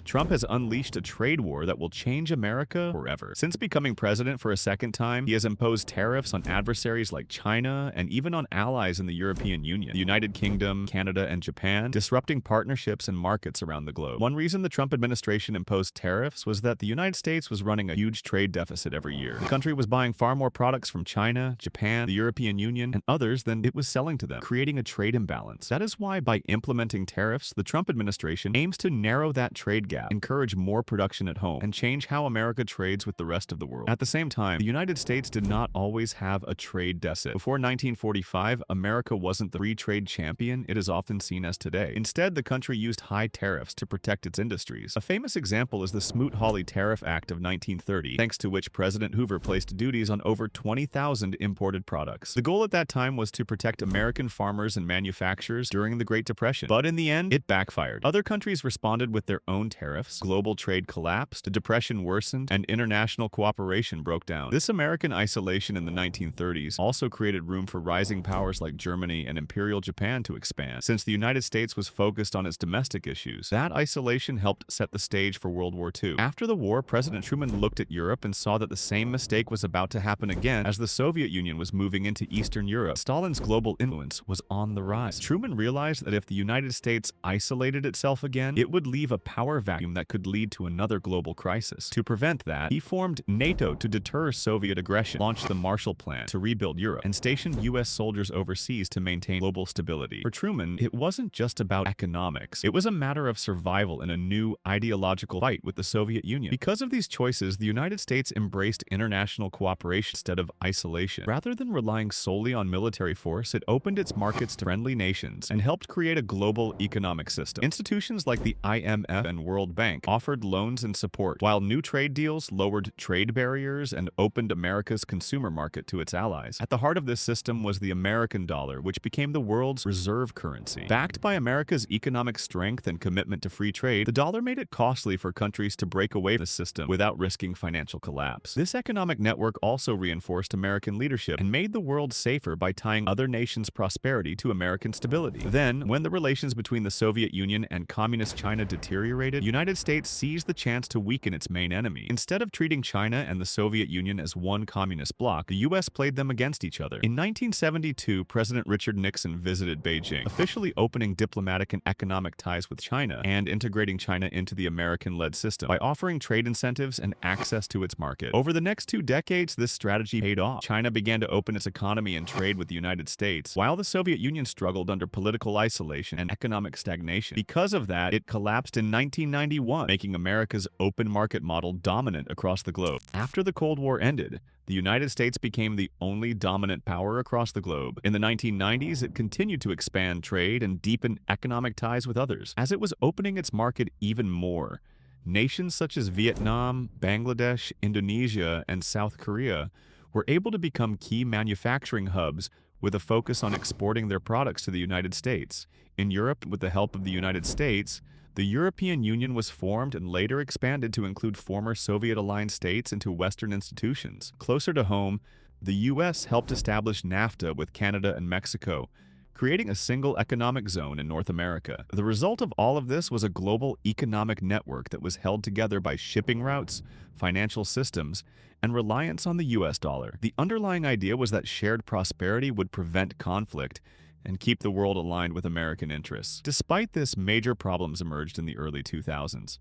Trump has unleashed a trade war that will change America forever. Since becoming president for a second time, he has imposed tariffs on adversaries like China and even on allies in the European Union, the United Kingdom, Canada, and Japan, disrupting partnerships and markets around the globe. One reason the Trump administration imposed tariffs was that the United States was running a huge trade deficit every year. The country was buying far more products from China, Japan, the European Union, and others than it was selling to them, creating a trade imbalance. That is why, by implementing tariffs, the Trump administration aims to narrow that trade gap, encourage more production at home, and change how America trades with the rest of the world. At the same time, the United States did not always have a trade deficit. Before 1945, America wasn't the free trade champion it is often seen as today. Instead, the country used high tariffs to protect its industries. A famous example is the Smoot-Hawley Tariff Act of 1930, thanks to which President Hoover placed duties on over 20,000 imported products. The goal at that time was to protect American farmers and manufacturers during the Great Depression, but in the end, it backfired. Other countries responded with their own tariffs, global trade collapsed, the depression worsened, and international cooperation broke down. This American isolation in the 1930s also created room for rising powers like Germany and Imperial Japan to expand. Since the United States was focused on its domestic issues, that isolation helped set the stage for World War II. After the war, President Truman looked at Europe and saw that the same mistake was about to happen again as the Soviet Union was moving into Eastern Europe. Stalin's global influence was on the rise. Truman realized that if the United States isolated itself again, it would leave a power vacuum that could lead to another global crisis. To prevent that, he formed NATO to deter Soviet aggression, launched the Marshall Plan to rebuild Europe, and stationed U.S. soldiers overseas to maintain global stability. For Truman, it wasn't just about economics. It was a matter of survival in a new ideological fight with the Soviet Union. Because of these choices, the United States embraced international cooperation instead of isolation. Rather than relying solely on military force, it opened its markets to friendly nations and helped create a global economic system. Institutions like the IMF and World Bank offered loans and support, while new trade deals lowered trade barriers and opened America's consumer market to its allies. At the heart of this system was the American dollar, which became the world's reserve currency. Backed by America's economic strength and commitment to free trade, the dollar made it costly for countries to break away from the system without risking financial collapse. This economic network also reinforced American leadership and made the world safer by tying other nations' prosperity to American stability. Then, when the relations between the Soviet Union and Communist China deteriorated, the United States seized the chance to weaken its main enemy. Instead of treating China and the Soviet Union as one communist bloc, the U.S. played them against each other. In 1972, President Richard Nixon visited Beijing, officially opening diplomatic and economic ties with China and integrating China into the American-led system by offering trade incentives and access to its market. Over the next 2 decades, this strategy paid off. China began to open its economy and trade with the United States, while the Soviet Union struggled under political isolation and economic stagnation. Because of that, it collapsed in 1991, making America's open market model dominant across the globe. After the Cold War ended, the United States became the only dominant power across the globe. In the 1990s, it continued to expand trade and deepen economic ties with others, as it was opening its market even more. Nations such as Vietnam, Bangladesh, Indonesia, and South Korea were able to become key manufacturing hubs with a focus on exporting their products to the United States. In Europe, with the help of the United States, the European Union was formed and later expanded to include former Soviet-aligned states into Western institutions. Closer to home, the U.S. helped establish NAFTA with Canada and Mexico, creating a single economic zone in North America. The result of all of this was a global economic network that was held together by shipping routes, financial systems, and reliance on the U.S. dollar. The underlying idea was that shared prosperity would prevent conflict and keep the world aligned with American interests. Despite this, major problems emerged in the early 2000s.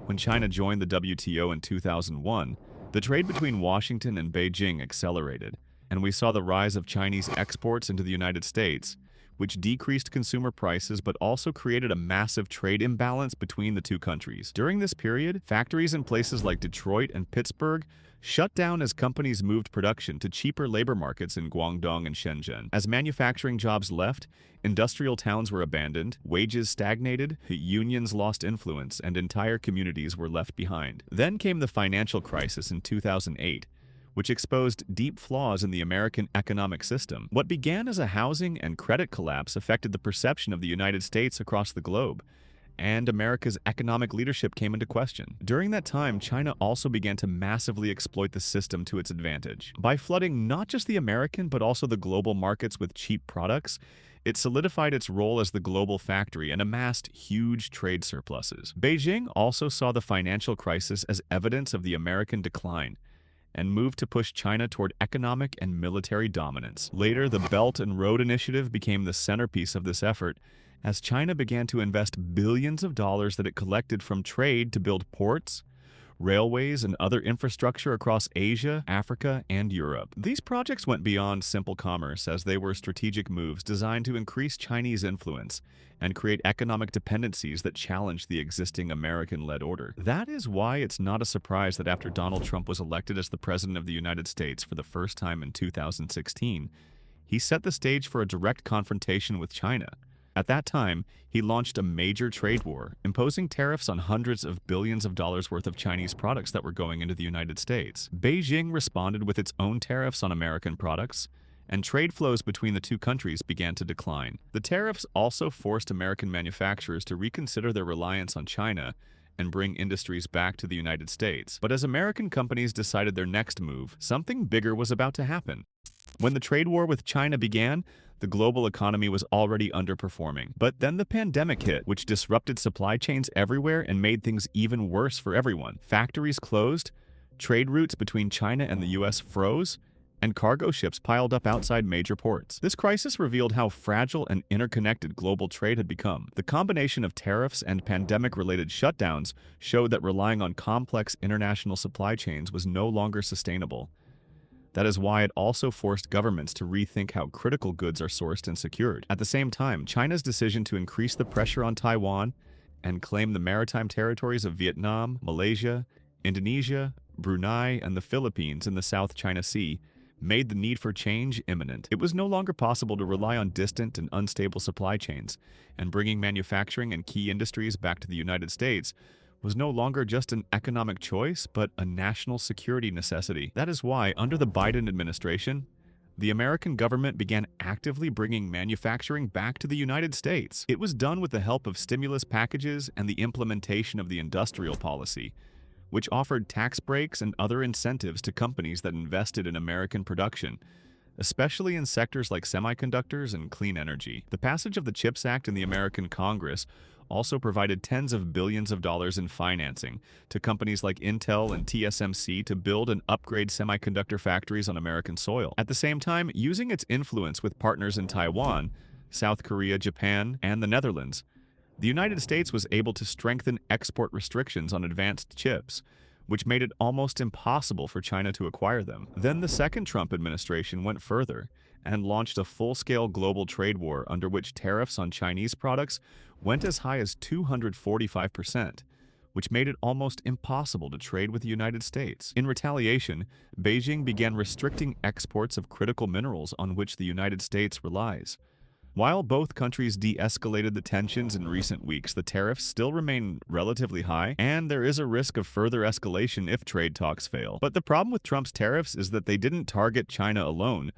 When China joined the WTO in 2001, the trade between Washington and Beijing accelerated, and we saw the rise of Chinese exports into the United States, which decreased consumer prices but also created a massive trade imbalance between the two countries. During this period, factories in places like Detroit and Pittsburgh shut down as companies moved production to cheaper labor markets in Guangdong and Shenzhen. As manufacturing jobs left, industrial towns were abandoned, wages stagnated, unions lost influence, and entire communities were left behind. Then came the financial crisis in 2008, which exposed deep flaws in the American economic system. What began as a housing and credit collapse affected the perception of the United States across the globe, and America's economic leadership came into question. During that time, China also began to massively exploit the system to its advantage. By flooding not just the American but also the global markets with cheap products, It solidified its role as the global factory and amassed huge trade surpluses. Beijing also saw the financial crisis as evidence of the American decline and moved to push China toward economic and military dominance. Later, the Belt and Road Initiative became the centerpiece of this effort, as China began to invest billions of dollars that it collected from trade to build ports, railways, and other infrastructure across Asia, Africa, and Europe. These projects went beyond simple commerce, as they were strategic moves designed to increase Chinese influence and create economic dependencies that challenged the existing American-led order. That is why it's not a surprise that after Donald Trump was elected as the President of the United States for the first time in 2016, he set the stage for a direct confrontation with China. At that time, he launched a major trade war, imposing tariffs on hundreds of billions of dollars worth of Chinese products that were going into the United States. Beijing responded with its own tariffs on American products, and trade flows between the two countries began to decline. The tariffs also forced American manufacturers to reconsider their reliance on China and bring industries back to the United States. But as American companies decided their next move, something bigger was about to happen. When the trade war with China began, the global economy was already underperforming. But then the pandemic hit, which disrupted supply chains everywhere and made things even worse for everyone. Factories closed, trade routes between China and the US froze, and cargo ships piled up outside major ports. This crisis revealed how fragile and interconnected global trade had become. The combination of tariffs and pandemic-related shutdowns showed that relying on complex international supply chains was no longer sustainable. That is why it also forced governments to rethink how critical goods are sourced and secured. At the same time, China's decision to increase the pressure on Taiwan and claim the maritime territories of Vietnam, Malaysia, Indonesia, Brunei, and the Philippines in the South China Sea made the need for change imminent. It was no longer possible to rely on distant and unstable supply chains, and bringing manufacturing and key industries back to the United States was no longer just an economic choice, but a national security necessity. That is why, under the Biden administration, the American government began actively bringing manufacturing back to the United States. It was done with the help of stimulus packages and the implementation of the industrial policy, which offered tax breaks and other incentives to companies that invested in American production, especially in sectors like semiconductors and clean energy. The passage of the CHIPS Act in the American Congress also provided tens of billions of dollars in financing to companies like Intel and TSMC to build and upgrade semiconductor factories on American soil. At the same time, using its influence with partners in Taiwan, South Korea, Japan, and the Netherlands, the United States was able to strengthen export restrictions on advanced chips, which made it almost impossible for China to acquire them. Then the second Trump administration went further and launched a full-scale global trade war under which tariffs on Chinese products went as high as 245%, which made it almost impossible to trade with the United States. In retaliation, Beijing began restricting exports of critical minerals on which the United States relies. While both countries de-escalated the tensions in recent weeks, the tariffs still remain relatively high, and there is a risk of further escalation if trade talks fail. But the problem with Trump's tariffs is that they didn't target China alone,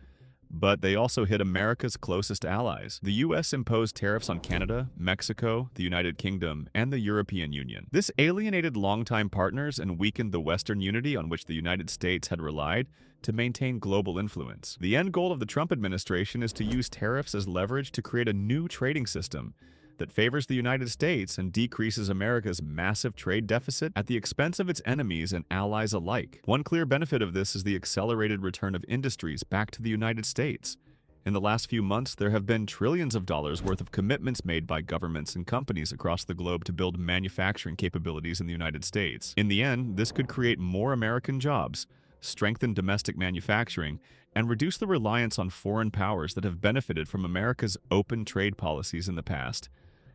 but they also hit America's closest allies. The U.S. imposed tariffs on Canada, Mexico, the United Kingdom, and the European Union. This alienated longtime partners and weakened the Western unity on which the United States had relied to maintain global influence. The end goal of the Trump administration is to use tariffs as leverage to create a new trading system that favors the United States and decreases America's massive trade deficit at the expense of its enemies and allies alike. One clear benefit of this is the accelerated return of industries back to the United States. In the last few months, there have been trillions of dollars worth of commitments made by governments and companies across the globe to build manufacturing capabilities in the United States. In the end, this could create more American jobs, strengthen domestic manufacturing, and reduce the reliance on foreign powers that have benefited from America's open trade policies in the past.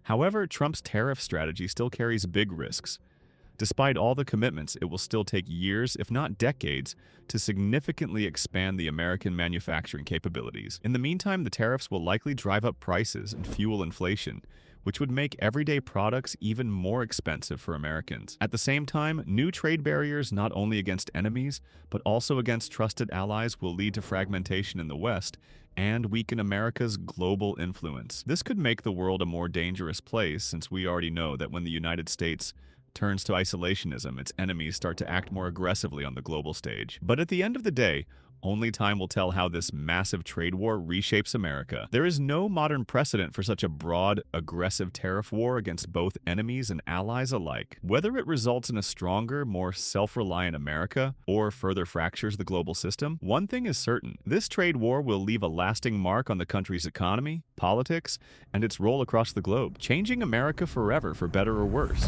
However, Trump's tariff strategy still carries big risks. Despite all the commitments, it will still take years, if not decades, to significantly expand the American manufacturing capabilities. In the meantime, the tariffs will likely drive up prices and fuel inflation, which would make everyday products even more expensive for Americans. At the same time, new trade barriers not only against enemies, but also against trusted allies will lead to fragmentation in the West and weaken America's global influence. This could make the world a more dangerous place, since we already know that when the United States turns to isolationism, its enemies start to act more aggressively on the global stage. But at the end of the day, Only time will tell how this massive trade war reshapes America. There is no modern precedent for such a broad, aggressive tariff war against both enemies and allies alike. Whether it results in a stronger, more self-reliant America or further fractures the global system, one thing is certain: this trade war will leave a lasting mark on the country's economy, politics, and its role across the globe, changing America forever for better or worse.